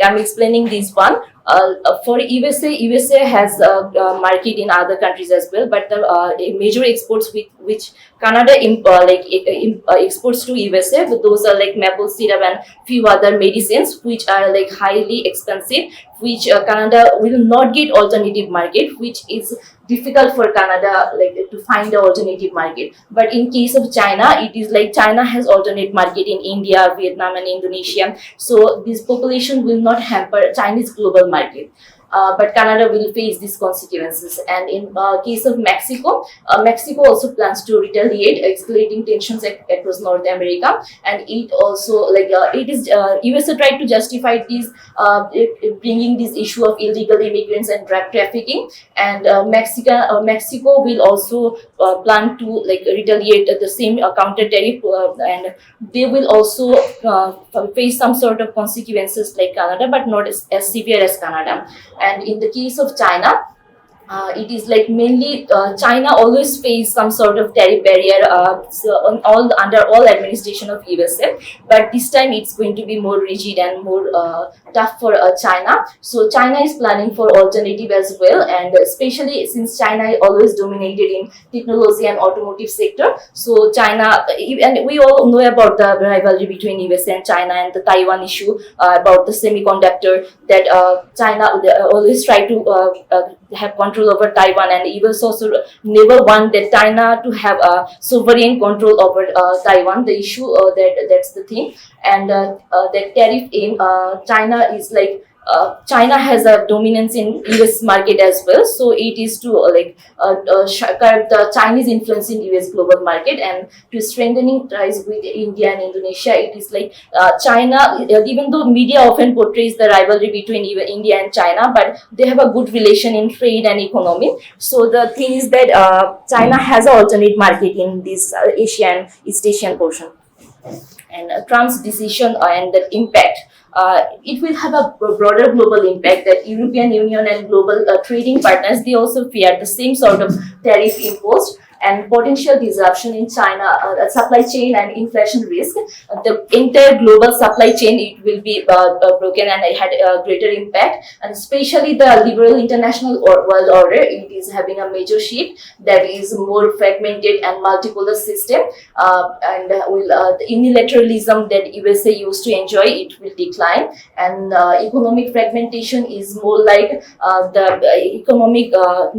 I'm explaining this one. For USA has a market in other countries as well, but the major exports which Canada exports to USA, but those are like maple syrup and few other medicines which are like highly expensive, which Canada will not get alternative market, which is difficult for Canada like to find the alternative market. But in case of China, it is like China has alternate market in India, Vietnam, and Indonesia. So this population will not hamper Chinese global market. But Canada will face these consequences. And in case of Mexico, Mexico also plans to retaliate, escalating tensions across North America. And it also USA tried to justify this, bringing this issue of illegal immigrants and drug trafficking. And Mexico will also plan to like retaliate at the same counter tariff, and they will also face some sort of consequences like Canada, but not as severe as Canada. And in the case of China, it is like mainly China always face some sort of tariff barrier, so under all administration of USA, but this time it's going to be more rigid and more tough for China. So China is planning for alternative as well, and especially since China always dominated in technology and automotive sector. So China, and we all know about the rivalry between USA and China and the Taiwan issue, about the semiconductor that China always try to have control over Taiwan, and US also never want that China to have a sovereign control over Taiwan. The issue that's the thing, and that tariff in China is like. China has a dominance in US market as well, so it is to curb the Chinese influence in US global market, and to strengthening ties with India and Indonesia. It is like China, even though media often portrays the rivalry between India and China, but they have a good relation in trade and economy. So the thing is that China has an alternate market in this Asian, East Asian portion. And Trump's decision and the impact, it will have a broader global impact, that European Union and global trading partners, they also fear the same sort of tariff imposed, and potential disruption in China supply chain and inflation risk. The entire global supply chain, it will be broken, and it had a greater impact. And especially the liberal international world order, it is having a major shift that is more fragmented and multipolar system, and the unilateralism that USA used to enjoy, it will decline, and economic fragmentation is more like the economic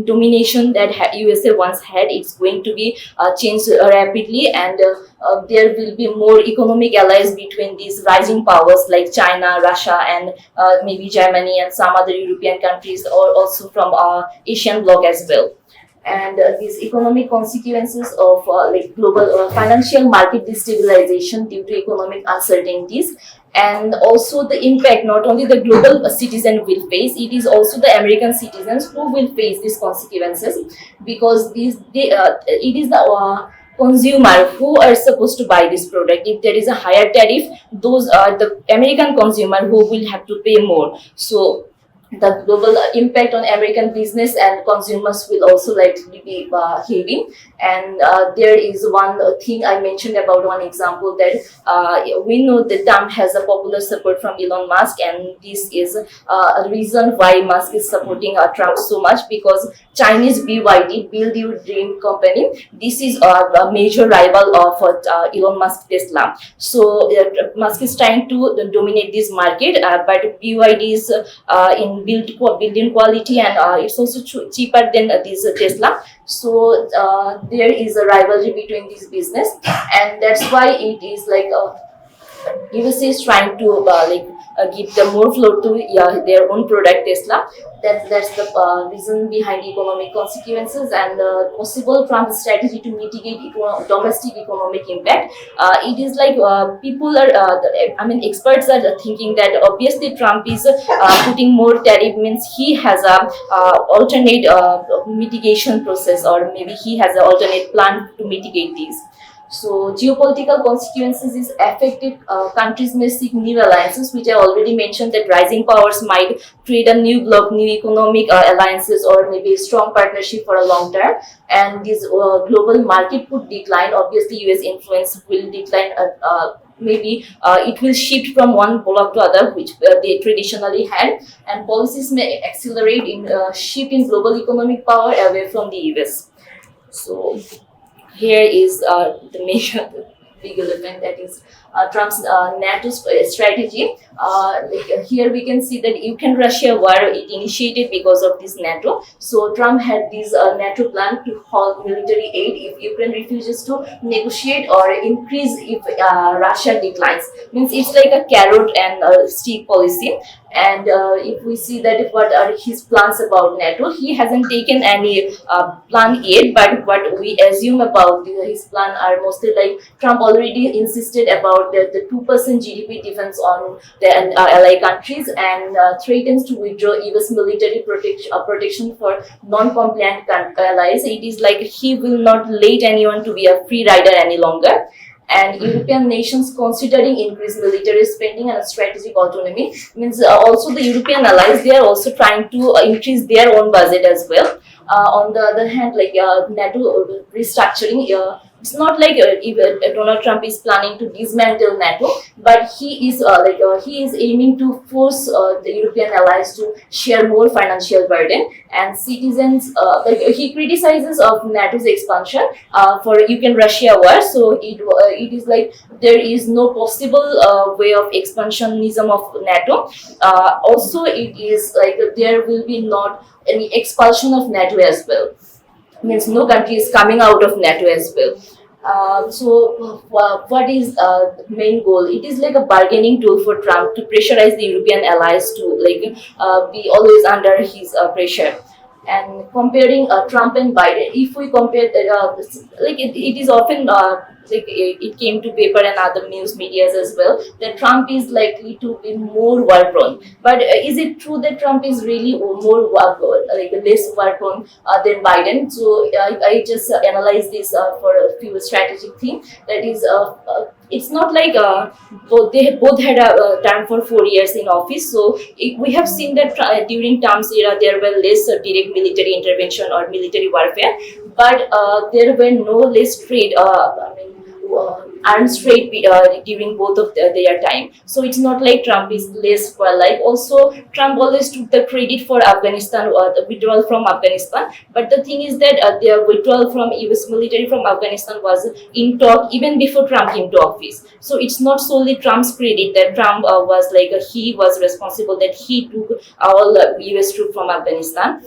domination that USA once had. It's going to be changed rapidly, and there will be more economic allies between these rising powers like China, Russia, and maybe Germany and some other European countries, or also from Asian bloc as well. And these economic consequences of global financial market destabilization due to economic uncertainties, and also the impact not only the global citizen will face, it is also the American citizens who will face these consequences, because it is the consumer who are supposed to buy this product. If there is a higher tariff, those are the American consumer who will have to pay more. So the global impact on American business and consumers will also likely be heavy. And there is one thing I mentioned about, one example, that we know that Trump has a popular support from Elon Musk, and this is a reason why Musk is supporting Trump so much, because Chinese BYD, Build Your Dream company, this is a major rival of Elon Musk Tesla. So Musk is trying to dominate this market, but BYD is in building quality, and it's also cheaper than this Tesla. So there is a rivalry between this business, and that's why it is like USA is trying to give the more floor to their own product Tesla. That's the reason behind economic consequences, and the possible Trump strategy to mitigate domestic economic impact. It is like people are, experts are thinking that obviously Trump is putting more tariff, means he has a alternate mitigation process, or maybe he has an alternate plan to mitigate these. So geopolitical consequences is affected countries may seek new alliances, which I already mentioned, that rising powers might create a new bloc, new economic alliances, or maybe a strong partnership for a long term. And this global market could decline. Obviously, US influence will decline maybe it will shift from one bloc to other, which they traditionally had, and policies may accelerate in shift in global economic power away from the US. So here is the major big element, that is Trump's NATO strategy. Here we can see that Ukraine-Russia war, it initiated because of this NATO. So Trump had this NATO plan to halt military aid if Ukraine refuses to negotiate or increase if Russia declines. Means it's like a carrot and stick policy. And if we see that what are his plans about NATO, he hasn't taken any plan yet. But what we assume about his plan are mostly like Trump already insisted about the 2% GDP defense on the ally countries, and threatens to withdraw US military protection for non-compliant allies. It is like he will not let anyone to be a free rider any longer. And European nations considering increased military spending and strategic autonomy, means also the European allies, they are also trying to increase their own budget as well. On the other hand, like NATO restructuring, it's not like even Donald Trump is planning to dismantle NATO, but he is he is aiming to force the European allies to share more financial burden, and citizens. He criticizes of NATO's expansion for Ukraine-Russia war. So it is like there is no possible way of expansionism of NATO. Also, it is like there will be not any expulsion of NATO as well. Means no country is coming out of NATO as well. What is the main goal? It is like a bargaining tool for Trump to pressurize the European allies to be always under his pressure. And comparing Trump and Biden, if we compare it is often it came to paper and other news medias as well that Trump is likely to be more war prone. But is it true that Trump is really more less war prone than Biden? So I just analyze this for a few strategic things. That is, it's not like they both had a term for 4 years in office. So we have seen that during Trump's era there were less direct military intervention or military warfare, but there were no less trade. Arms trade during both of their time. So it's not like Trump is less warlike. Also, Trump always took the credit for Afghanistan or the withdrawal from Afghanistan. But the thing is that their withdrawal from US military from Afghanistan was in talk even before Trump came to office. So it's not solely Trump's credit that Trump was he was responsible, that he took all US troops from Afghanistan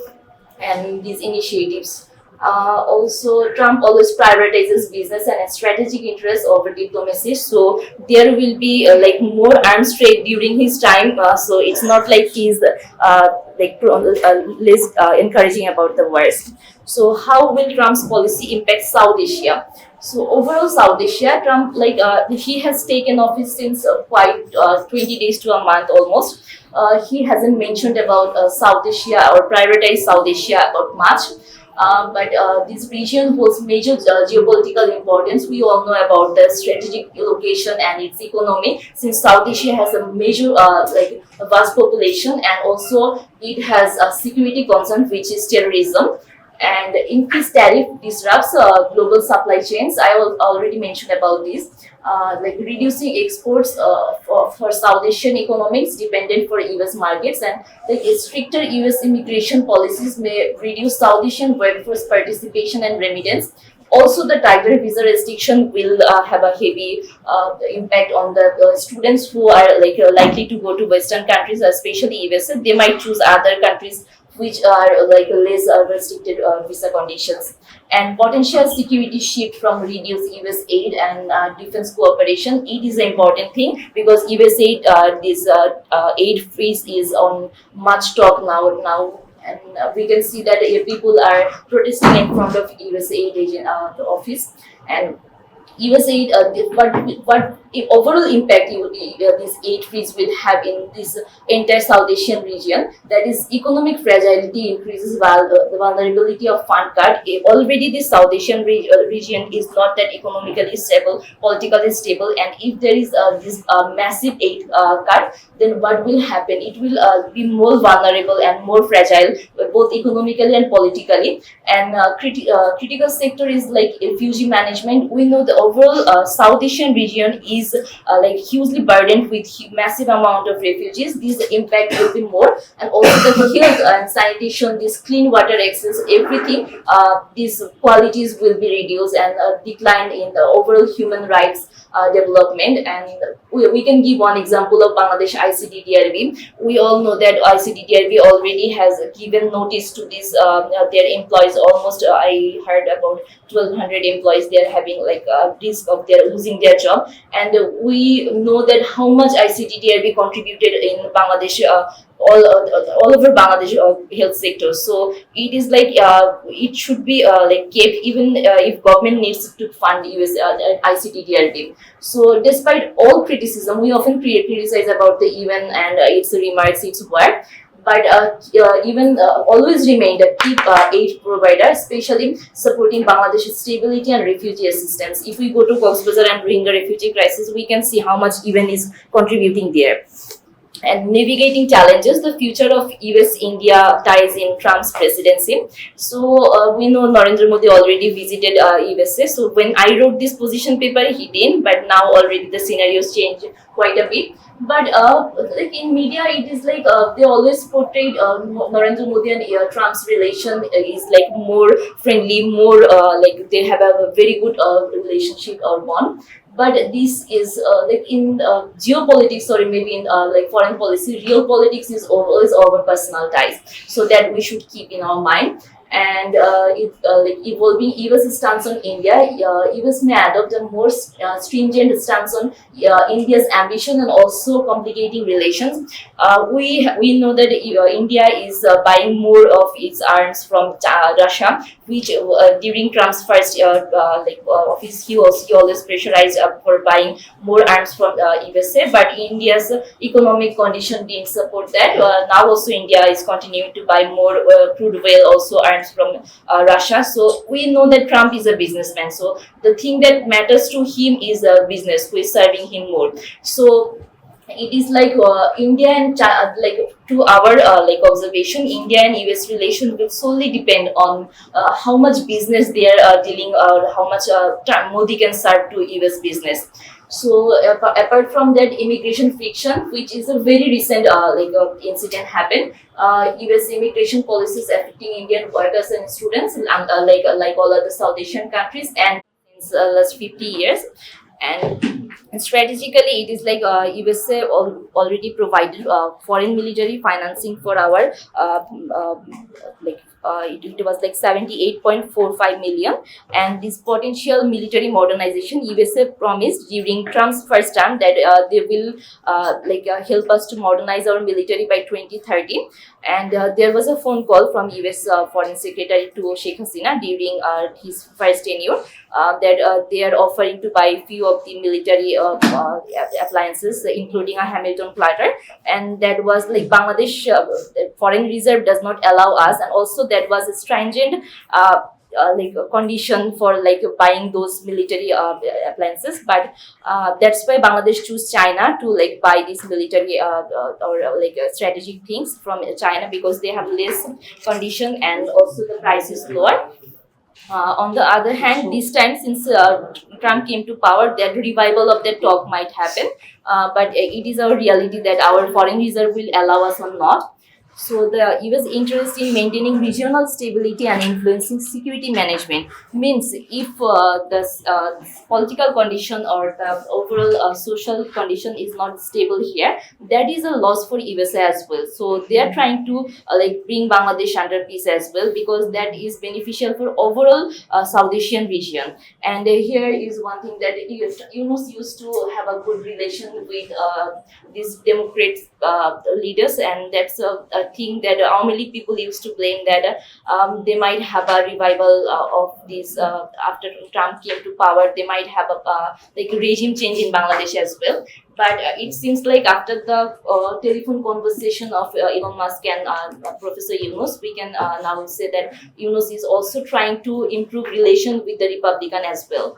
and these initiatives. Also, Trump always prioritizes business and strategic interests over diplomacy. So there will be more arms trade during his time. So it's not like he's less encouraging about the wars. So how will Trump's policy impact South Asia? So overall, South Asia, Trump he has taken office since quite 20 days to a month almost. He hasn't mentioned about South Asia or prioritized South Asia about much. But this region holds major geopolitical importance. We all know about the strategic location and its economy, since South Asia has a major a vast population, and also it has a security concern, which is terrorism. And increased tariff disrupts global supply chains. I already mentioned about this. Reducing exports for South Asian economies dependent for US markets, and stricter US immigration policies may reduce South Asian workforce participation and remittance. Also, the tighter visa restriction will have a heavy impact on the students who are likely to go to Western countries, especially USA. They might choose other countries which are less restricted visa conditions. And potential security shift from reduced US aid and defense cooperation. It is an important thing because US aid, this aid freeze is on much talk now. And we can see that people are protesting in front of US aid agent the office. And US aid, what overall impact this aid freeze will have in this entire South Asian region? That is, economic fragility increases while the vulnerability of fund cut. Already the South Asian region is not that economically stable, politically stable, and if there is this massive aid cut, then what will happen? It will be more vulnerable and more fragile, both economically and politically. And critical sector is like refugee management. We know overall South Asian region is like hugely burdened with massive amount of refugees. This impact will be more, and also the health and sanitation, this clean water access, everything, these qualities will be reduced, and decline in the overall human rights development. And we can give one example of Bangladesh ICDDRB. We all know that ICDDRB already has given notice to this their employees. Almost I heard about 1,200 employees, they are having like a risk of their losing their job. And we know that how much ICDDRB contributed in Bangladesh, all over Bangladesh health sector. So it is like it should be like kept, even if government needs to fund US ICDDRB. So despite all criticism, we often criticize about the UN and its remarks, its work. But even always remained a key aid provider, especially supporting Bangladesh's stability and refugee assistance. If we go to Cox's Bazar and Rohingya refugee crisis, we can see how much UN is contributing there. And navigating challenges, the future of US-India ties in Trump's presidency. So we know Narendra Modi already visited USA. So when I wrote this position paper, he didn't, but now already the scenarios changed quite a bit. But like in media, it is like they always portrayed Narendra Modi and Trump's relation is like more friendly, more like they have a very good relationship or bond. But this is like in geopolitics, or maybe in like foreign policy, real politics is always over personal ties. So that we should keep in our mind. And like evolving US stance on India, US may adopt a more stringent stance on India's ambition and also complicating relations. We know that India is buying more of its arms from Russia, which during Trump's first office, he always pressurized for buying more arms from USA. But India's economic condition didn't support that. Now also India is continuing to buy more crude oil, also arms from Russia. So we know that Trump is a businessman. So the thing that matters to him is business, who is serving him more. So it is like India and like to our like observation, India and US relation will solely depend on how much business they are dealing, or how much Modi can serve to US business. So apart from that, immigration friction, which is a very recent incident happened. US immigration policies affecting Indian workers and students, like all other South Asian countries, and since last 50 years. And strategically, it is like USA already provided foreign military financing for our it was like 78.45 million. And this potential military modernization, USA promised during Trump's first term that they will help us to modernize our military by 2030. And there was a phone call from US Foreign Secretary to Sheikh Hasina during his first tenure that they are offering to buy few of the military appliances, including a Hamilton platter. And that was like Bangladesh foreign reserve does not allow us, and also that was a stringent like a condition for like buying those military appliances. But that's why Bangladesh choose China to like buy these military or like strategic things from China, because they have less condition and also the price is lower. On the other hand, this time, since Trump came to power, that revival of that talk might happen. But it is our reality that our foreign reserve will allow us or not. So the US interest in maintaining regional stability and influencing security management means if the political condition or the overall social condition is not stable here, that is a loss for USA as well. So they are trying to like bring Bangladesh under peace as well, because that is beneficial for overall South Asian region. And here is one thing that Yunus used to have a good relation with these Democrat leaders, and that's a thing that Awami people used to blame that they might have a revival of this after Trump came to power. They might have a like regime change in Bangladesh as well. But it seems like after the telephone conversation of Elon Musk and Professor Yunus, we can now say that Yunus is also trying to improve relation with the Republican as well.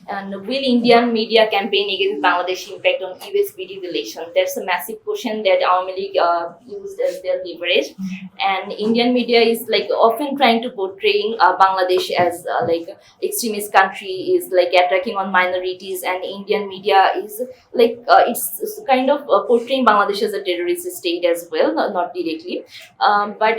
And will Indian media campaign against Bangladesh impact on US-BD relations? That's a massive question that Awami League used as their leverage. And Indian media is like often trying to portraying Bangladesh as like extremist country, is like attacking on minorities, and Indian media is like it's kind of portraying Bangladesh as a terrorist state as well, not directly. But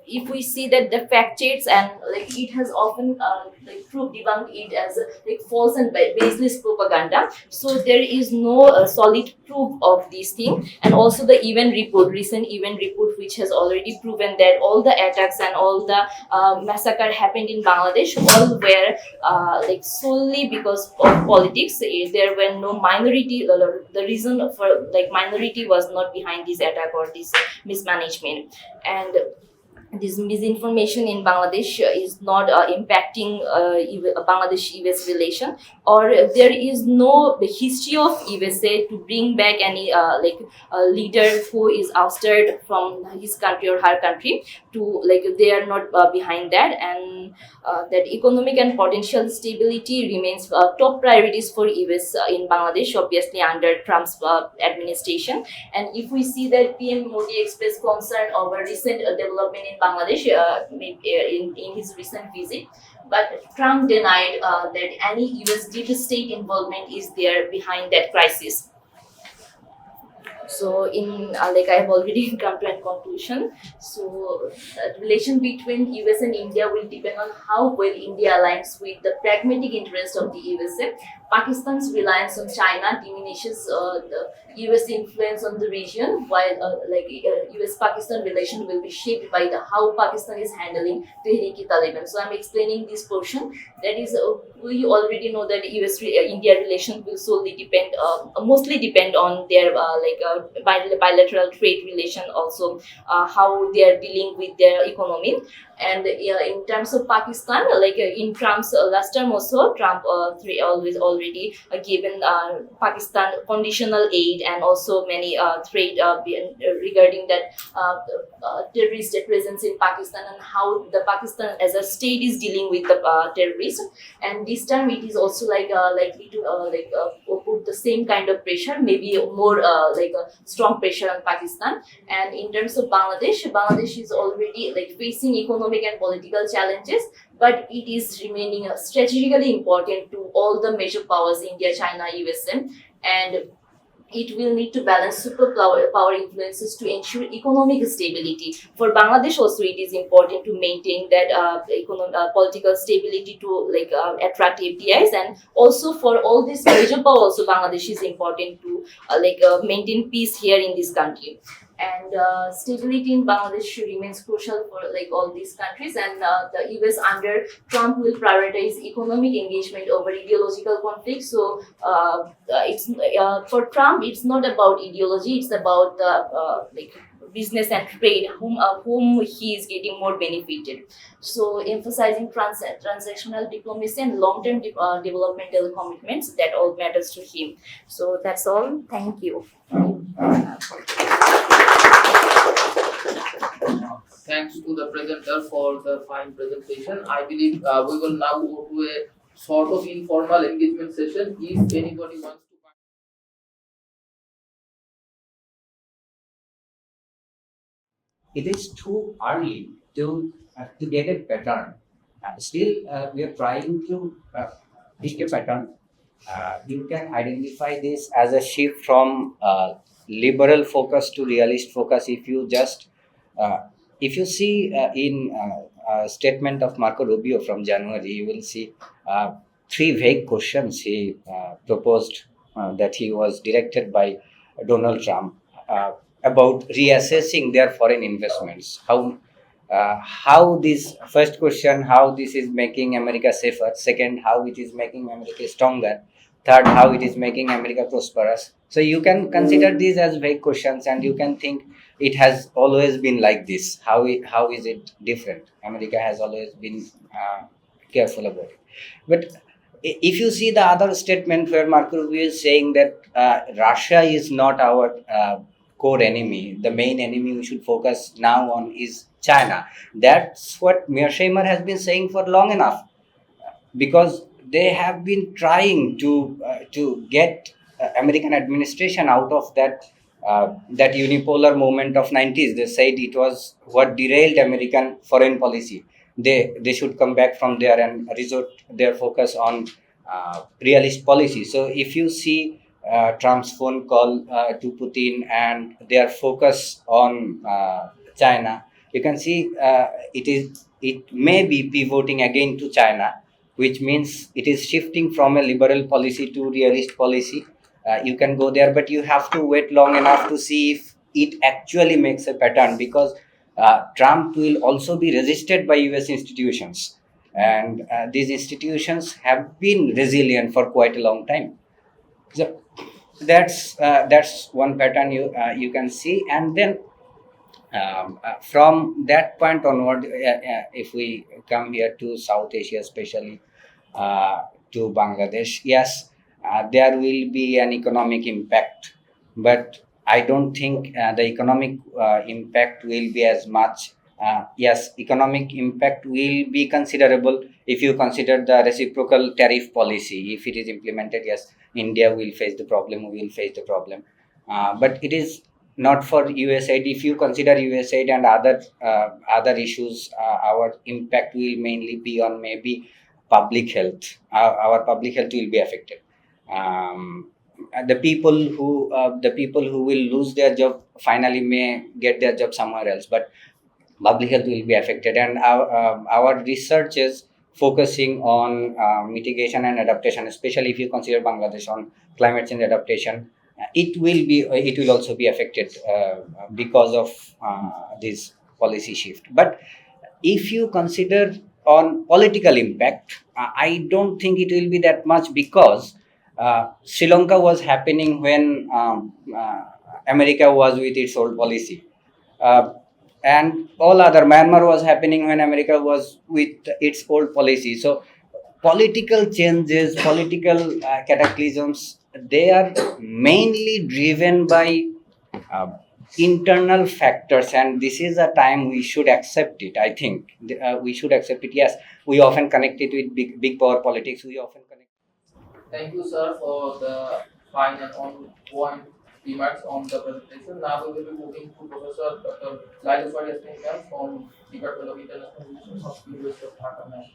if we see that the fact checks and like it has often like proof debunked it as like false and baseless propaganda. So there is no solid proof of this thing. And also the recent event report, which has already proven that all the attacks and all the massacre happened in Bangladesh, all were like solely because of politics. There were no minority. The reason for like minority was not behind this attack or this mismanagement. And this misinformation in Bangladesh is not impacting Bangladesh-US relation, or there is no history of USA to bring back any like leader who is ousted from his country or her country, to like they are not behind that. And that economic and potential stability remains top priorities for US in Bangladesh, obviously under Trump's administration. And if we see that PM Modi expressed concern over recent development in Bangladesh in his recent visit, but Trump denied that any US deep state involvement is there behind that crisis. So in like I have already come to a conclusion. So the relation between US and India will depend on how well India aligns with the pragmatic interest of the USA. Pakistan's reliance on China diminishes the US influence on the region, while US-Pakistan relation will be shaped by the how Pakistan is handling Tehrik-e-Taliban. So I'm explaining this portion. That is, we already know that US-India relation will solely depend, mostly depend on their bilateral trade relation, also how they are dealing with their economy. And in terms of Pakistan, in Trump's last term also, Trump always already given Pakistan conditional aid and also many trade regarding that terrorist presence in Pakistan, and how the Pakistan as a state is dealing with the terrorism. And this time it is also likely to put the same kind of pressure, maybe more a strong pressure on Pakistan. And in terms of Bangladesh is already like facing economic and political challenges, but it is remaining strategically important to all the major powers, India, China, USA, and it will need to balance superpower influences to ensure economic stability. For Bangladesh also, it is important to maintain that political stability to attract FDIs, and also for all these major powers, also Bangladesh is important to maintain peace here in this country. And stability in Bangladesh remains crucial for all these countries. And the US under Trump will prioritize economic engagement over ideological conflict. So it's for Trump, it's not about ideology; it's about the business and trade, whom he is getting more benefited. So emphasizing transactional diplomacy and long-term developmental commitments, that all matters to him. So that's all. Thank you. Thanks to the presenter for the fine presentation. I believe we will now go to a sort of informal engagement session. If anybody wants to. It is too early to get a pattern. Still, we are trying to pick a pattern. You can identify this as a shift from liberal focus to realist focus. If you see in a statement of Marco Rubio from January, you will see three vague questions he proposed that he was directed by Donald Trump about reassessing their foreign investments. How this first question, how this is making America safer. Second, how it is making America stronger. Third, how it is making America prosperous. So you can consider these as vague questions, and you can think it has always been like this. How is it different? America has always been careful about it. But if you see the other statement where Marco Rubio is saying that Russia is not our core enemy, the main enemy we should focus now on is China. That's what Mearsheimer has been saying for long enough, because they have been trying to get American administration out of that unipolar moment of 90s. They said it was what derailed American foreign policy. They should come back from there and resort their focus on realist policy. So if you see Trump's phone call to Putin and their focus on China, you can see it may be pivoting again to China, which means it is shifting from a liberal policy to realist policy. You can go there, but you have to wait long enough to see if it actually makes a pattern, because Trump will also be resisted by US institutions, and these institutions have been resilient for quite a long time. So that's one pattern you can see. And then from that point onward, if we come here to South Asia, especially to Bangladesh, yes, there will be an economic impact, but I don't think the economic impact will be as much. Yes, economic impact will be considerable if you consider the reciprocal tariff policy. If it is implemented, yes, India will face the problem, we will face the problem. But it is not for USAID. If you consider USAID and other issues, our impact will mainly be on maybe public health. Our public health will be affected. The people who will lose their job finally may get their job somewhere else, but public health will be affected. And our research is focusing on mitigation and adaptation, especially if you consider Bangladesh on climate change adaptation. It will also be affected because of this policy shift. But if you consider on political impact, I don't think it will be that much, because Sri Lanka was happening when America was with its old policy. And all other, Myanmar was happening when America was with its old policy. So political changes, political cataclysms, they are mainly driven by uh, internal factors, and this is a time we should accept it. I think we should accept it. Yes, we often connect it with big power politics. We often connect. Thank you, sir, for the fine and on-point remarks on the presentation. Now we will be moving to Professor Dr. Laileswar Yasmin ma'am from Department of International Relations of University of Dhaka, ma'am.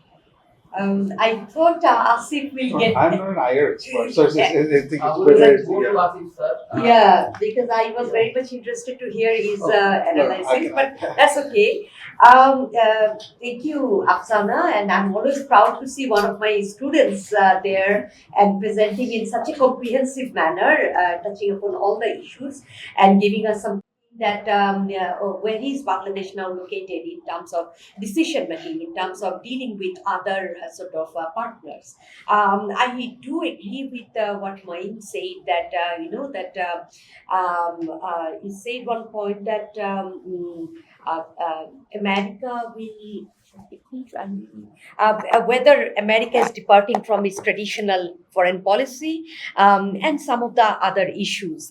I thought Asif will get. I'm not an IR expert, so I think it's We will better. go to Asif, sir. Yeah, because I was very much interested to hear his analysis, but that's okay. Thank you, Afsana, and I'm always proud to see one of my students there and presenting in such a comprehensive manner, touching upon all the issues and giving us some that where is Bangladesh now located in terms of decision making, in terms of dealing with other sort of partners. I do agree with what Moin said, that he said one point that America will. Whether America is departing from its traditional foreign policy and some of the other issues.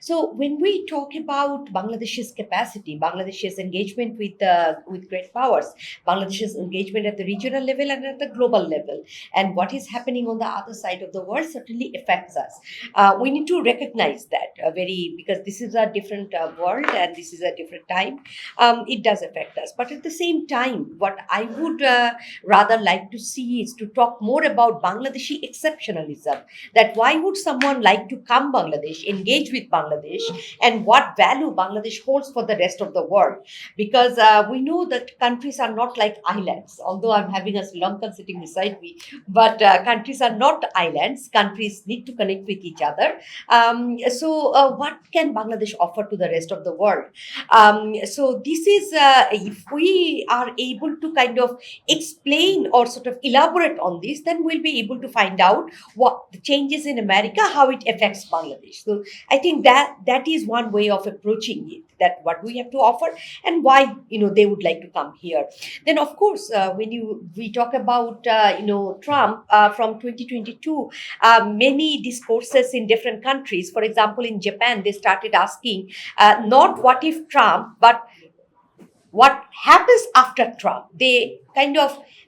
So when we talk about Bangladesh's capacity, Bangladesh's engagement with great powers, Bangladesh's engagement at the regional level and at the global level, and what is happening on the other side of the world certainly affects us. We need to recognize that because this is a different world and this is a different time. It does affect us, but at the same time, what I would rather like to see is to talk more about Bangladeshi exceptionalism. That why would someone like to come Bangladesh, engage with Bangladesh, and what value Bangladesh holds for the rest of the world? Because we know that countries are not like islands, although I'm having a Sri Lankan sitting beside me, but countries are not islands. Countries need to connect with each other. So what can Bangladesh offer to the rest of the world? So this is, if we are able to kind of explain or sort of elaborate on this, then we'll be able to find out what the changes in America, how it affects Bangladesh. So I think that is one way of approaching it, that what we have to offer and why they would like to come here. Then of course, when we talk about Trump from 2022, many discourses in different countries, for example in Japan, they started asking not what if Trump, but what happens after Trump.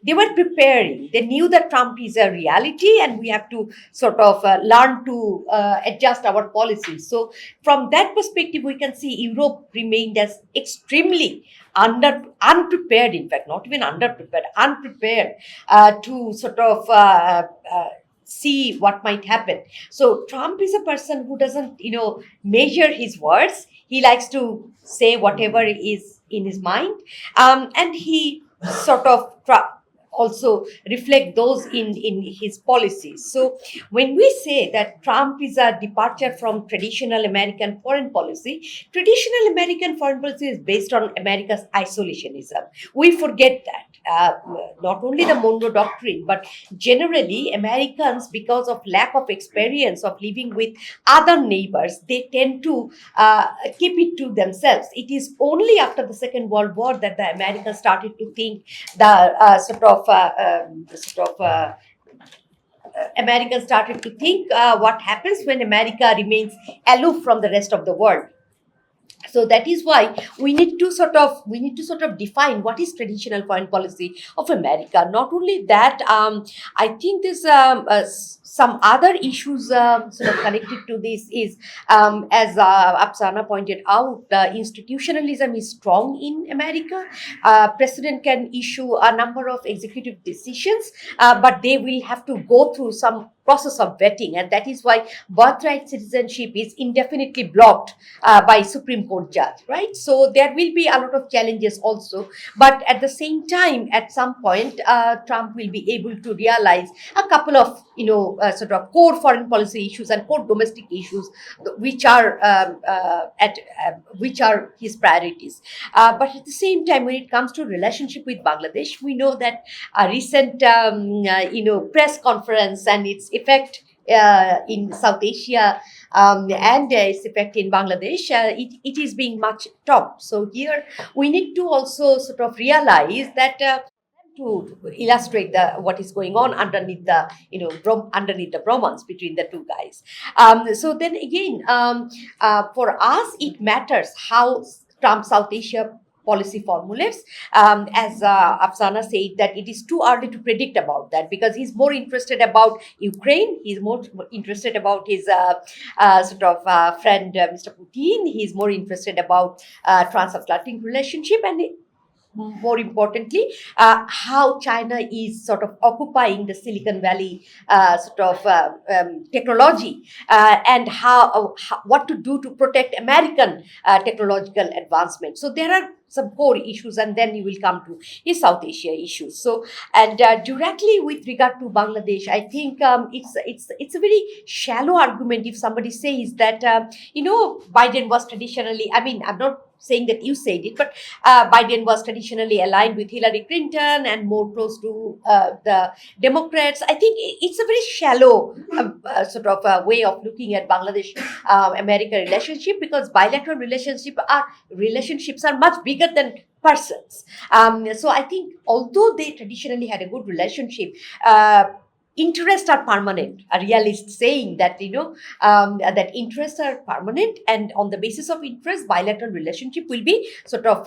They were preparing. They knew that Trump is a reality, and we have to sort of learn to adjust our policies. So, from that perspective, we can see Europe remained as extremely unprepared. In fact, not even underprepared, unprepared to sort of. See what might happen. So Trump is a person who doesn't, measure his words. He likes to say whatever is in his mind, and he sort of also reflect those in his policies. So when we say that Trump is a departure from traditional American foreign policy, traditional American foreign policy is based on America's isolationism. We forget that. Not only the Monroe Doctrine, but generally Americans, because of lack of experience of living with other neighbors, they tend to keep it to themselves. It is only after the Second World War that the Americans started to think the Americans started to think what happens when America remains aloof from the rest of the world. So that is why we need to sort of define what is traditional foreign policy of America. Not only that, I think there's some other issues sort of connected to this is, as Afsana pointed out, institutionalism is strong in America. President can issue a number of executive decisions, but they will have to go through some process of vetting, and that is why birthright citizenship is indefinitely blocked by Supreme Court judge, right? So there will be a lot of challenges also, but at the same time, at some point, Trump will be able to realize a couple of sort of core foreign policy issues and core domestic issues, which are which are his priorities. But at the same time, when it comes to relationship with Bangladesh, we know that a recent press conference and its effect in South Asia and its effect in Bangladesh, it is being much talked. So here we need to also sort of realize that to illustrate what is going on underneath the underneath the bromance between the two guys. So then again, for us, it matters how Trump South Asia policy formulates. As Afsana said, that it is too early to predict about that, because he's more interested about Ukraine. He's more interested about his friend Mr. Putin. He's more interested about transatlantic relationship, and more importantly, how China is sort of occupying the Silicon Valley technology, and what to do to protect American technological advancement. So there are some core issues, and then you will come to his South Asia issues. So, and directly with regard to Bangladesh, I think it's a very shallow argument if somebody says that Biden was traditionally. I mean, I'm not saying that you said it, but Biden was traditionally aligned with Hillary Clinton and more close to the Democrats. I think it's a very shallow way of looking at Bangladesh-America relationship, because bilateral relationships are much bigger than persons. So I think although they traditionally had a good relationship, interests are permanent. A realist saying that that interests are permanent, and on the basis of interest, bilateral relationship will be sort of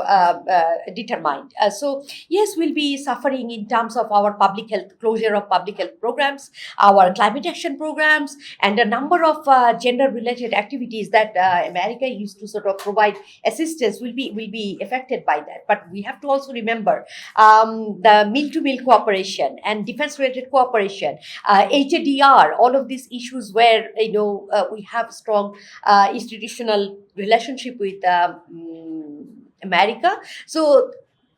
determined. So yes, we'll be suffering in terms of our public health closure of public health programs, our climate action programs, and a number of gender-related activities that America used to sort of provide assistance will be affected by that. But we have to also remember the meal-to-meal cooperation and defense-related cooperation. HADR, all of these issues where we have strong institutional relationship with America. So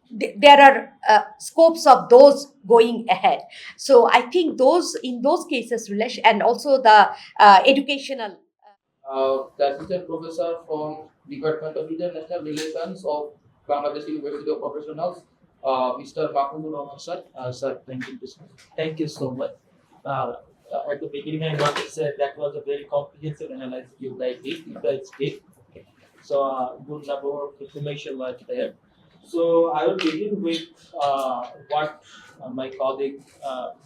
there are scopes of those going ahead. So I think in those cases, relation, and also the educational. The assistant professor from Department of International Relations of Bangladesh University of Professionals, Mr. Mahmoud Rahman sir. Sir, thank you so much. At the beginning, I want to say that was a very comprehensive analysis you guys did. So, good number of information was there. So, I will begin with what my colleague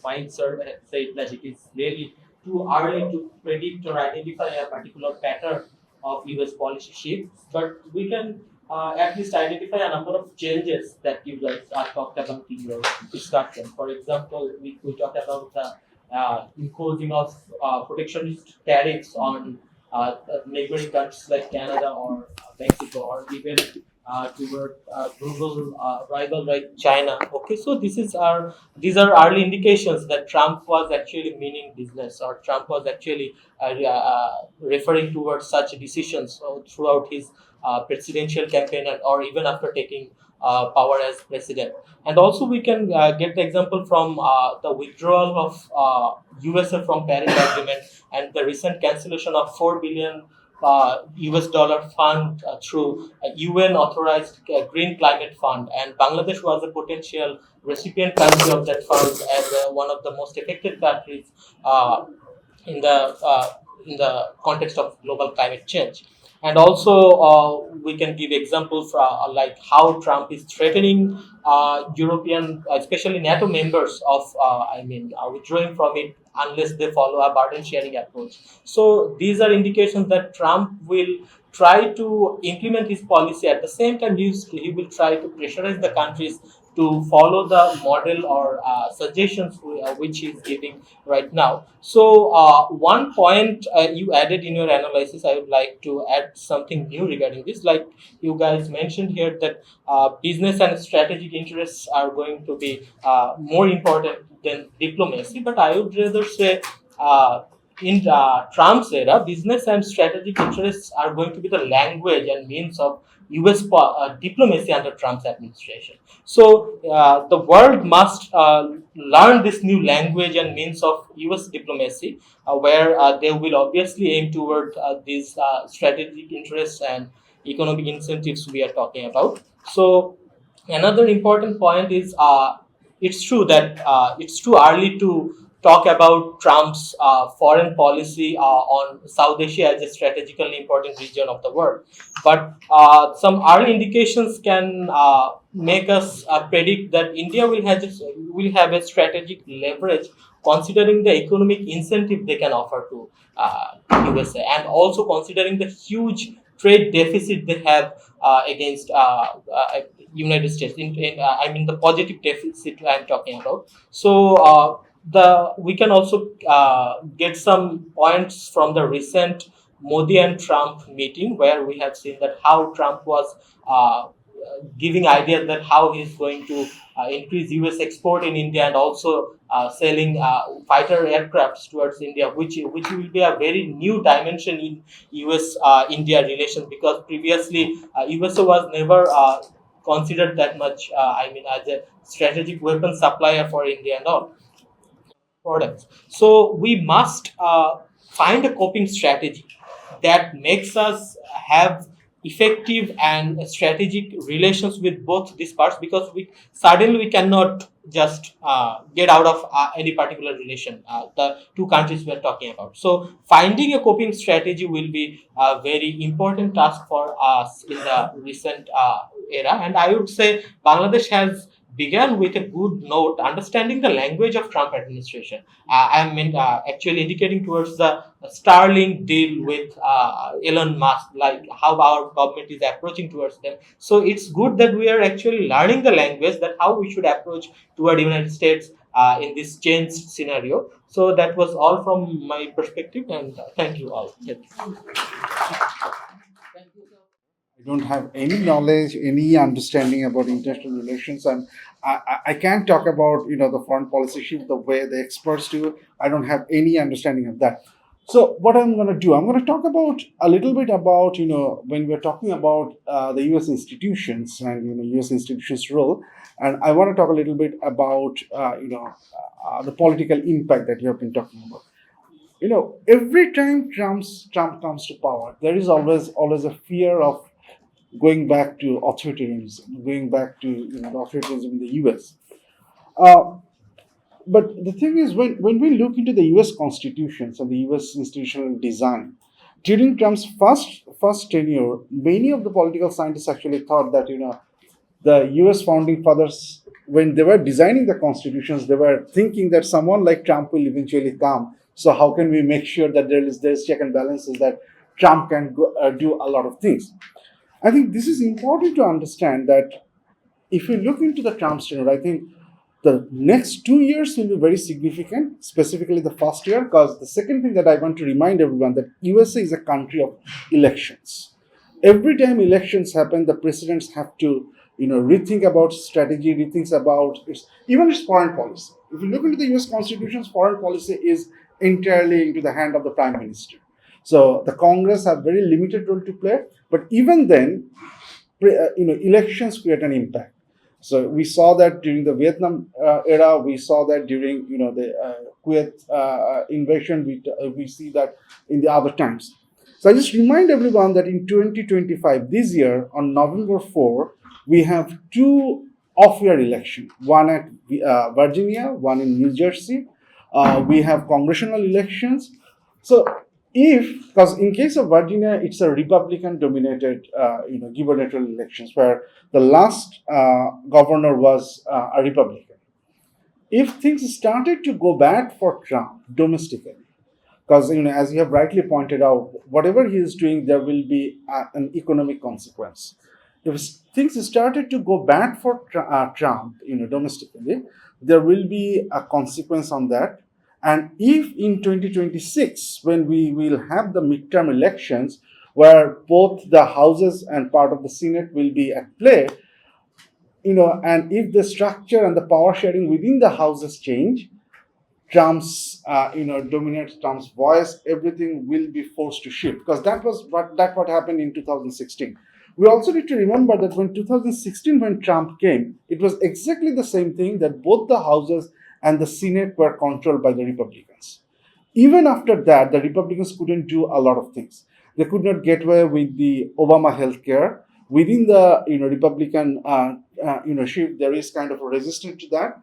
Fine sir had said, that it is really too early to predict or identify a particular pattern of US policy shifts, but we can at least identify a number of changes that you guys are talked about in your discussion. For example, we talked about the imposing of protectionist tariffs on neighboring countries like Canada or Mexico, or even toward global rival like China. Okay, so these are early indications that Trump was actually meaning business, or Trump was actually referring towards such decisions throughout his presidential campaign, or even after taking power as president. And also, we can get the example from the withdrawal of USA from Paris Agreement, and the recent cancellation of 4 billion US dollar fund through a UN authorized Green Climate Fund, and Bangladesh was a potential recipient country of that fund as one of the most affected countries uh, in the uh, in the context of global climate change. And also, we can give examples like how Trump is threatening European, especially NATO members, of withdrawing from it unless they follow a burden sharing approach. So these are indications that Trump will try to implement his policy. At the same time, he will try to pressurize the countries to follow the model or suggestions which he is giving right now. So, one point you added in your analysis, I would like to add something new regarding this. Like you guys mentioned here that business and strategic interests are going to be more important than diplomacy, but I would rather say. In Trump's era, business and strategic interests are going to be the language and means of US diplomacy under Trump's administration. So the world must learn this new language and means of US diplomacy, where they will obviously aim toward these strategic interests and economic incentives we are talking about. So another important point is it's true that it's too early to talk about Trump's foreign policy on South Asia as a strategically important region of the world. But some early indications can make us predict that India will have a strategic leverage, considering the economic incentive they can offer to USA, and also considering the huge trade deficit they have against United States. I mean the positive deficit I'm talking about. So the we can also get some points from the recent Modi and Trump meeting, where we have seen that how Trump was giving ideas that how he's going to increase US export in India, and also selling fighter aircrafts towards India, which will be a very new dimension in US India relations, because previously USA was never considered that much. As a strategic weapon supplier for India and all products. So we must find a coping strategy that makes us have effective and strategic relations with both these parts, because we cannot just get out of any particular relation, the two countries we are talking about. So finding a coping strategy will be a very important task for us in the recent era, and I would say Bangladesh has began with a good note, understanding the language of Trump administration. Actually indicating towards the Starlink deal with Elon Musk, like how our government is approaching towards them. So it's good that we are actually learning the language, that how we should approach toward United States in this changed scenario. So that was all from my perspective, and thank you all. Thank you, sir. I don't have any knowledge, any understanding about international relations, and I can't talk about the foreign policy shift the way the experts do. I don't have any understanding of that. So what I'm going to do, I'm going to talk about a little bit about when we're talking about the U.S. institutions and U.S. institutions' role, and I want to talk a little bit about the political impact that you have been talking about. Every time Trump comes to power, there is always a fear of going back to authoritarianism, going back to the authoritarianism in the U.S. But the thing is, when we look into the U.S. constitutions and the U.S. institutional design, during Trump's first tenure, many of the political scientists actually thought that the U.S. founding fathers, when they were designing the constitutions, they were thinking that someone like Trump will eventually come. So how can we make sure that there's check and balances, that Trump can do a lot of things? I think this is important to understand that if you look into the Trump tenure, I think the next 2 years will be very significant, specifically the first year, because the second thing that I want to remind everyone that USA is a country of elections. Every time elections happen, the presidents have to, rethink about strategy, rethinks about even its foreign policy. If you look into the US Constitution's foreign policy is entirely into the hand of the prime minister. So the Congress have very limited role to play, but even then, elections create an impact. So we saw that during the Vietnam era. We saw that during the Kuwait invasion. We see that in the other times. So I just remind everyone that in 2025, this year on November 4, we have two off-year elections. One at Virginia, one in New Jersey. We have congressional elections. So because in case of Virginia, it's a Republican-dominated, gubernatorial elections where the last governor was a Republican. If things started to go bad for Trump domestically, because as you have rightly pointed out, whatever he is doing, there will be an economic consequence. If things started to go bad for Trump, domestically, there will be a consequence on that. And if in 2026, when we will have the midterm elections, where both the houses and part of the Senate will be at play, and if the structure and the power sharing within the houses change, Trump's, dominates Trump's voice, everything will be forced to shift, because that was what happened in 2016. We also need to remember that when 2016, when Trump came, it was exactly the same thing, that both the houses and the Senate were controlled by the Republicans. Even after that, the Republicans couldn't do a lot of things. They could not get away with the Obama health care. Within the Republican ship, there is kind of a resistance to that.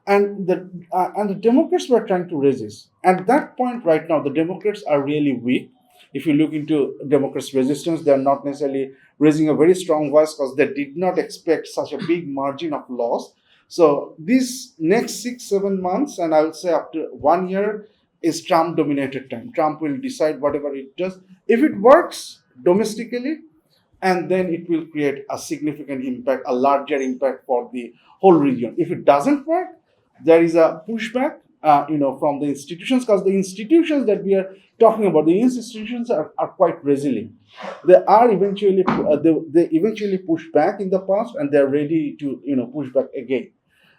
And the Democrats were trying to resist. At that point right now, the Democrats are really weak. If you look into Democrats' resistance, they are not necessarily raising a very strong voice because they did not expect such a big margin of loss. So these next 6-7 months, and I would say up to 1 year, is Trump-dominated time. Trump will decide whatever it does. If it works domestically, and then it will create a significant impact, a larger impact for the whole region. If it doesn't work, there is a pushback, from the institutions, because the institutions that we are talking about, the institutions are quite resilient. They are eventually they eventually push back in the past, and they're ready to push back again.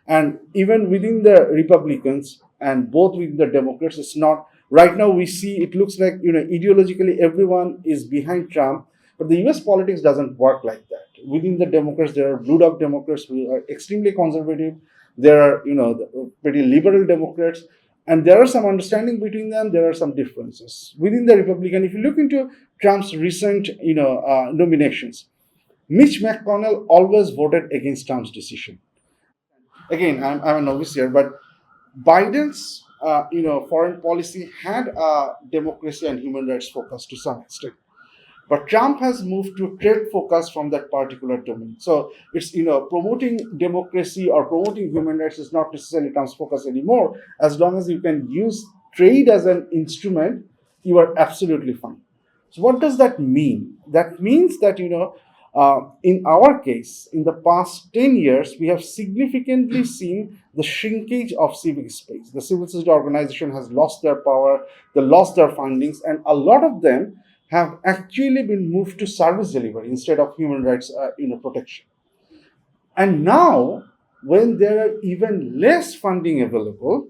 And even within the Republicans and both within the Democrats, it's not right now. We see it looks like ideologically everyone is behind Trump, but the U.S. politics doesn't work like that. Within the Democrats, there are blue dog Democrats who are extremely conservative. There are the pretty liberal Democrats, and there are some understanding between them. There are some differences within the Republican. If you look into Trump's recent nominations, Mitch McConnell always voted against Trump's decision. Again, I'm a novice here, but Biden's foreign policy had a democracy and human rights focus to some extent. But Trump has moved to trade focus from that particular domain. So it's promoting democracy or promoting human rights is not necessarily Trump's focus anymore. As long as you can use trade as an instrument, you are absolutely fine. So what does that mean? That means that in our case, in the past 10 years, we have significantly seen the shrinkage of civic space. The civil society organization has lost their power, they lost their fundings, and a lot of them have actually been moved to service delivery instead of human rights protection. And now, when there are even less funding available,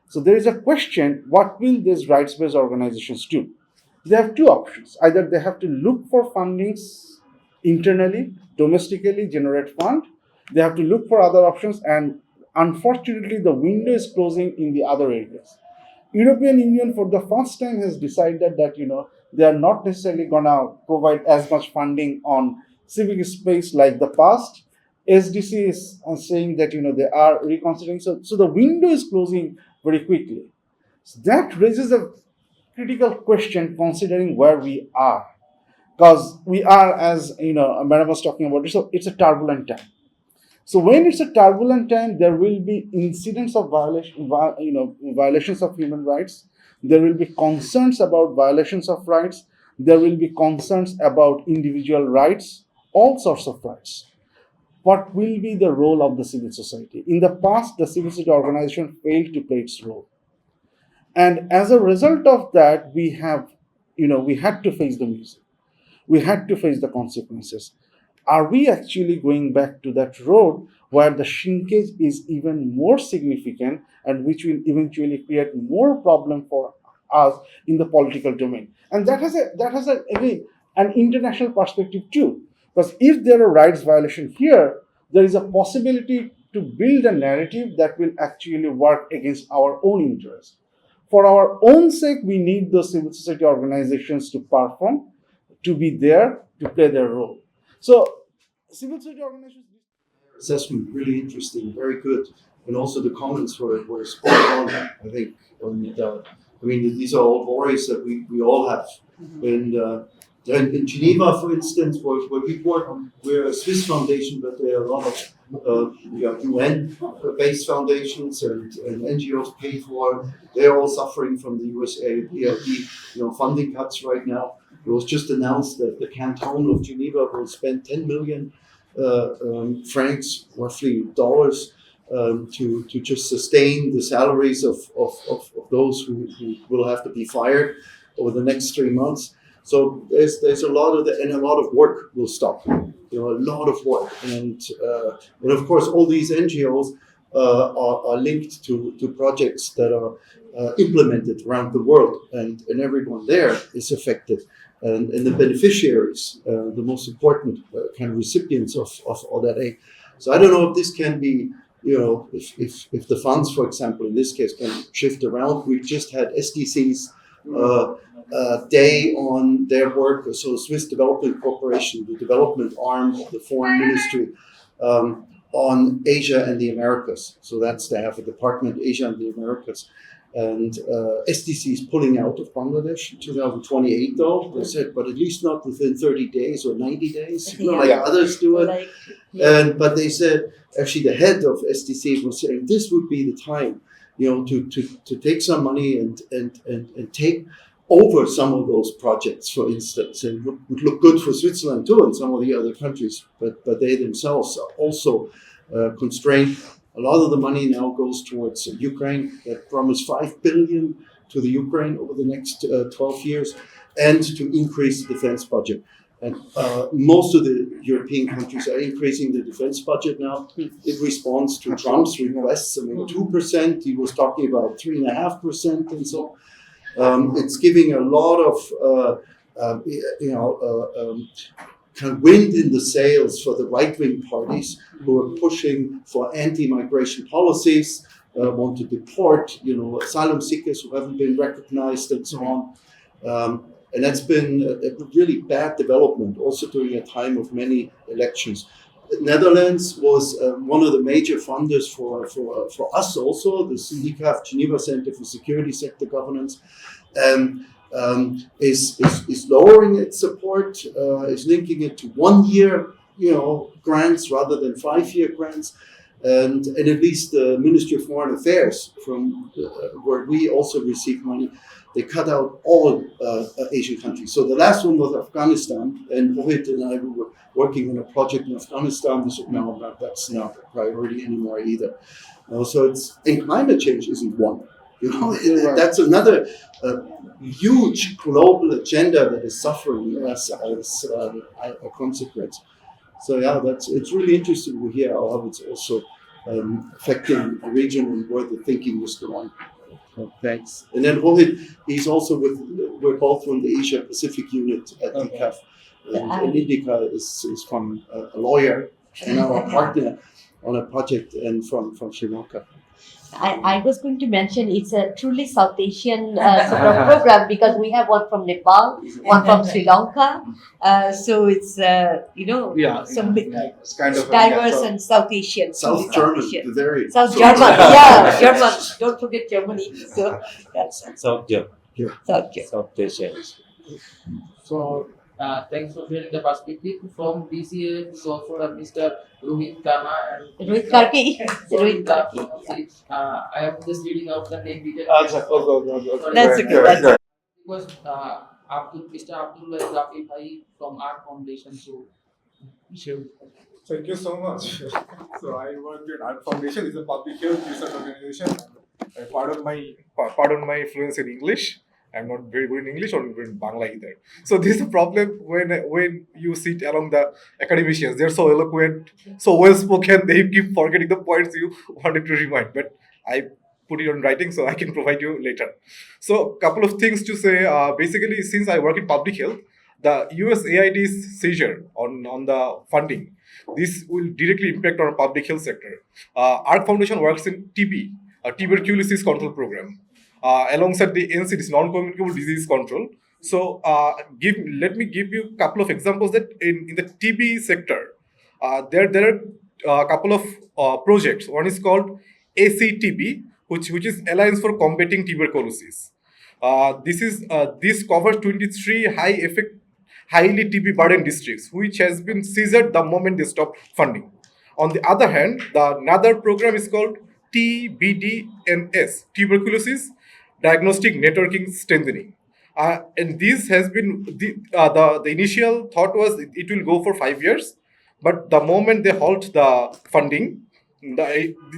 so there is a question, what will these rights-based organizations do? They have two options. Either they have to look for fundings internally, domestically, generate fund. They have to look for other options, and unfortunately, the window is closing in the other areas. European Union for the first time has decided that they are not necessarily gonna provide as much funding on civic space like the past. SDC is saying that they are reconsidering. So the window is closing very quickly. So that raises a critical question considering where we are, because we are, as Madam was talking about, so it's a turbulent time. So when it's a turbulent time, there will be incidents of violations of human rights. There will be concerns about violations of rights. There will be concerns about individual rights. all sorts of rights. What will be the role of the civil society? In the past, the civil society organization failed to play its role. And as a result of that, we had to face the music. We had to face the consequences. Are we actually going back to that road where the shrinkage is even more significant and which will eventually create more problem for us in the political domain? And again an international perspective too. Because if there are rights violation here, there is a possibility to build a narrative that will actually work against our own interests. For our own sake, we need those civil society organizations to perform, to be there, to play their role. So, civil society organizations. Assessment really interesting, very good, and also the comments were spot on. I think, I mean, these are all worries that we all have, and in Geneva, for instance, where we work, we're a Swiss foundation, but there are a lot of UN-based foundations and NGOs paid for. They're all suffering from the USAID, funding cuts right now. It was just announced that the canton of Geneva will spend 10 million francs, roughly dollars, to just sustain the salaries of those who will have to be fired over the next 3 months. So there's a lot of and a lot of work will stop. A lot of work, and of course all these NGOs are linked to projects that are implemented around the world, and everyone there is affected, and the beneficiaries, the most important kind of recipients of all that aid. So I don't know if this can be, if the funds, for example, in this case, can shift around. We've just had SDC's day on their work, so Swiss Development Corporation, the development arm of the Foreign Ministry, on Asia and the Americas. So that's they have a department, Asia and the Americas. And SDC is pulling out of Bangladesh in 2028, though. They said, but at least not within 30 days or 90 days, like others do it. But they said, actually, the head of SDC was saying this would be the time, to take some money and take over some of those projects, for instance, and would look good for Switzerland too, and some of the other countries. But they themselves are also constrained. A lot of the money now goes towards Ukraine. That promised 5 billion to the Ukraine over the next 12 years, and to increase the defense budget. And most of the European countries are increasing the defense budget now. It responds to Trump's requests. 2%. He was talking about 3.5%, and so it's giving a lot of kind of wind in the sails for the right-wing parties who are pushing for anti-migration policies, want to deport, asylum seekers who haven't been recognized, and so on. And that's been a really bad development, also during a time of many elections. Netherlands was one of the major funders for us also, the CICAF, Geneva Center for Security Sector Governance, is lowering its support, is linking it to 1 year, grants rather than 5-year grants. And at least the Ministry of Foreign Affairs, from where we also receive money, they cut out all Asian countries. So the last one was Afghanistan, and Rohit and I were working on a project in Afghanistan. So now that's not a priority anymore either. So and climate change isn't one. That's another huge global agenda that is suffering as a consequence. So it's really interesting to hear how it's also affecting the region and where the thinking is going. Thanks. And then Rohit, he's also we're both from the Asia Pacific unit at ICAF. And Indika is from a lawyer and our partner on a project and from Sri Lanka. I was going to mention it's a truly South Asian sort of program, because we have one from Nepal, one from Sri Lanka. So it's, some It's kind of diverse and South Asian. South German, very. South German, yeah, German. Don't forget Germany. So that's South Asia. South German. South Asia. So Thanks for sharing the perspective from DCA. We also have Mr. Rohit Khanna and Rohit Karki. Sorry, Rohit Karki. I am just reading out the name details. Sorry. That's okay. That's okay. It was Mr. Abdullah Rafi Bhai from our foundation. So Sure. Thank you so much. So I work at Art Foundation. It's a public health research organization. Pardon my fluency in English. I'm not very good in English or in Bangla either. So this is a problem when you sit along the academicians. They're so eloquent, so well spoken. They keep forgetting the points you wanted to remind. But I put it on writing, so I can provide you later. So couple of things to say. Basically, since I work in public health, the USAID's seizure on the funding, this will directly impact our public health sector. ARC Foundation works in TB, a tuberculosis control program, alongside the NCDs, non-communicable disease control. So, let me give you a couple of examples that in the TB sector, there are a couple of projects. One is called ACTB, which is Alliance for Combating Tuberculosis. This covers 23 highly TB burdened districts, which has been seized the moment they stopped funding. On the other hand, another program is called TBDNS, Tuberculosis Diagnostic Networking Strengthening. And this has been the initial thought was it will go for 5 years, but the moment they halt the funding,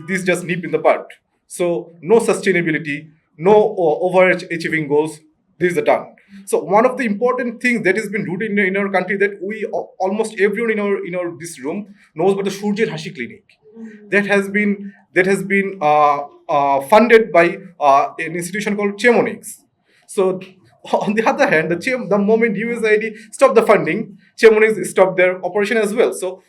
this just nip in the bud. So no sustainability, no overachieving goals. This is done. So one of the important things that has been rooted in our country that we almost everyone in our this room knows about the Surjer Hashi Clinic. That has been funded by an institution called Chemonix. So on the other hand, the moment USAID stopped the funding, Chemonix stopped their operation as well. So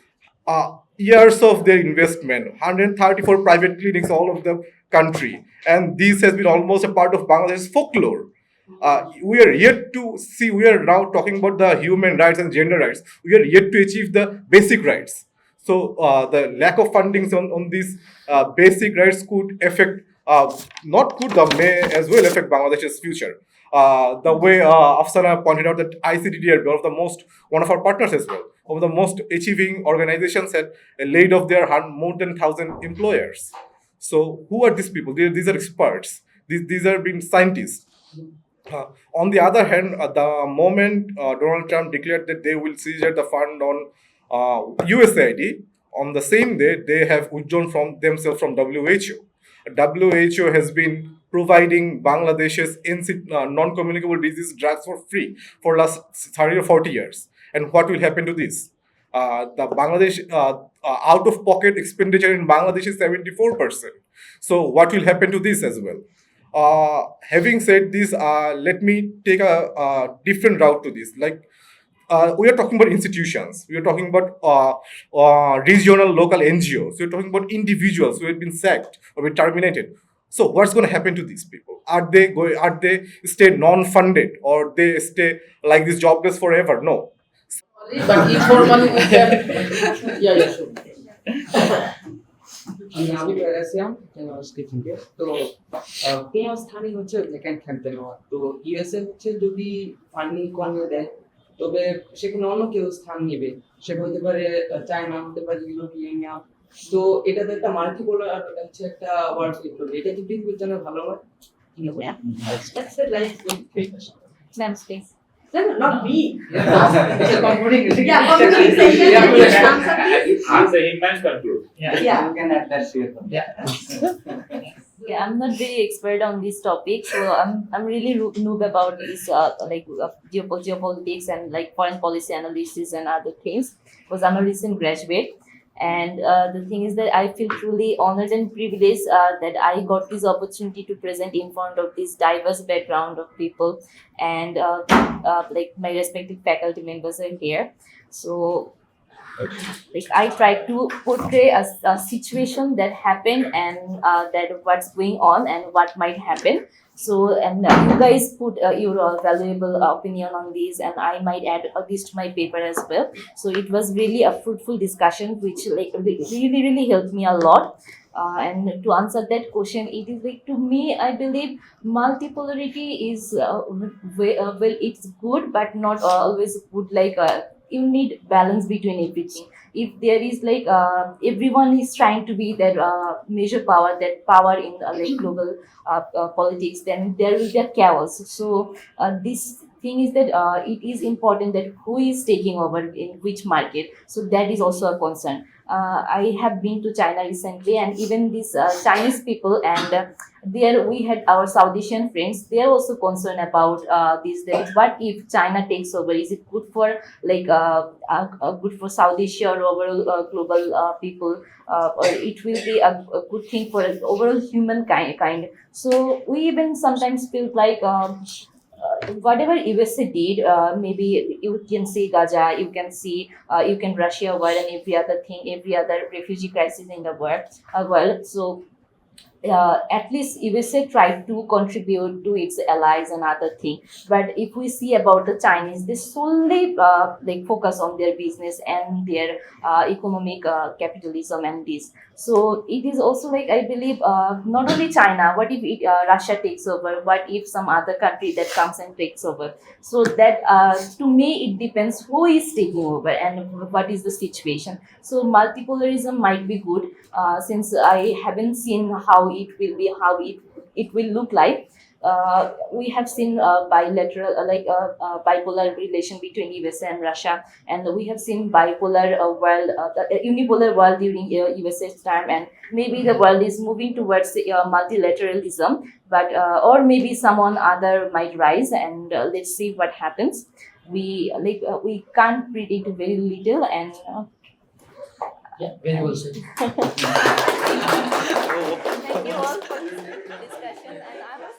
years of their investment, 134 private clinics all over the country, and this has been almost a part of Bangladesh's folklore. We are yet to see. We are now talking about the human rights and gender rights. We are yet to achieve the basic rights. So the lack of fundings on these basic rights could affect, not could, the may as well affect Bangladesh's future. The way Afsana pointed out that ICDDR, one of our partners as well, one of the most achieving organizations, had laid off their more than 1,000 employers. So who are these people? These are experts. These are being scientists. On the other hand, the moment Donald Trump declared that they will seize the fund on USAID, on the same day they have withdrawn from themselves from WHO. WHO has been providing Bangladesh's non-communicable disease drugs for free for last 30 or 40 years. And what will happen to this? The Bangladesh out-of-pocket expenditure in Bangladesh is 74%. So what will happen to this as well? Having said this, let me take a different route to this. Like, we are talking about institutions. We are talking about regional, local NGOs. We are talking about individuals who have been sacked or been terminated. So, what's going to happen to these people? Are they stay non-funded, or they stay like this jobless forever? No. But informally we can. Yeah, sure. আমি আবির আসিয়াম university থেকে তো কোনো স্থানে হচ্ছে vacant থাকতে না তো USA হচ্ছে যদি ফান্ডিং কমিয়ে দেয় তবে সেখানে অন্য কেউ স্থান নেবে সেটা হতে পারে চায়না হতে পারে ইউরোপিয়ান তো এটাতে একটা মাল্টিপোলার হচ্ছে একটা ওয়ার্ল্ড করবে এটা কি পৃথিবীর জন্য ভালো হয় That's it, like, Ma'am, please. no, not me. Concluding Answer him and conclude. Yeah. You can add that to your Yeah, I'm not very expert on this topic, so I'm really noob about this geopolitics and like foreign policy analysis and other things, because I'm a recent graduate. And the thing is that I feel truly honored and privileged that I got this opportunity to present in front of this diverse background of people, and like my respective faculty members are here. So like I try to portray a situation that happened and that what's going on and what might happen. So, and you guys put your valuable opinion on this, and I might add this to my paper as well. So it was really a fruitful discussion, which like really helped me a lot. And to answer that question, it is like, to me, I believe multipolarity is well, it's good, but not always good. Like you need balance between everything. If there is like everyone is trying to be that major power, that power in like global politics, then there will be a chaos. So this thing is that it is important that who is taking over in which market. So that is also a concern. I have been to China recently, and even these Chinese people, and there we had our South Asian friends. They are also concerned about this. That what if China takes over? Is it good for good for South Asia or overall global people? Or it will be a good thing for overall humankind. So we even sometimes feel like whatever USA did, maybe you can see Gaza, you can see you can Russia war and every other thing, every other refugee crisis in the world. So at least USA tried to contribute to its allies and other thing. But if we see about the Chinese, they solely like focus on their business and their economic capitalism and this. So it is also like, I believe, not only China. What if Russia takes over? What if some other country that comes and takes over? So that to me it depends who is taking over and what is the situation. So multipolarism might be good, since I haven't seen how it will be, how it will look like. We have seen bilateral, bipolar relation between USA and Russia, and we have seen bipolar world, unipolar world during USA's time, and maybe the world is moving towards multilateralism. But or maybe someone other might rise, and let's see what happens. We can't predict very little, and Yeah, very well said. thank you all for this discussion. And I was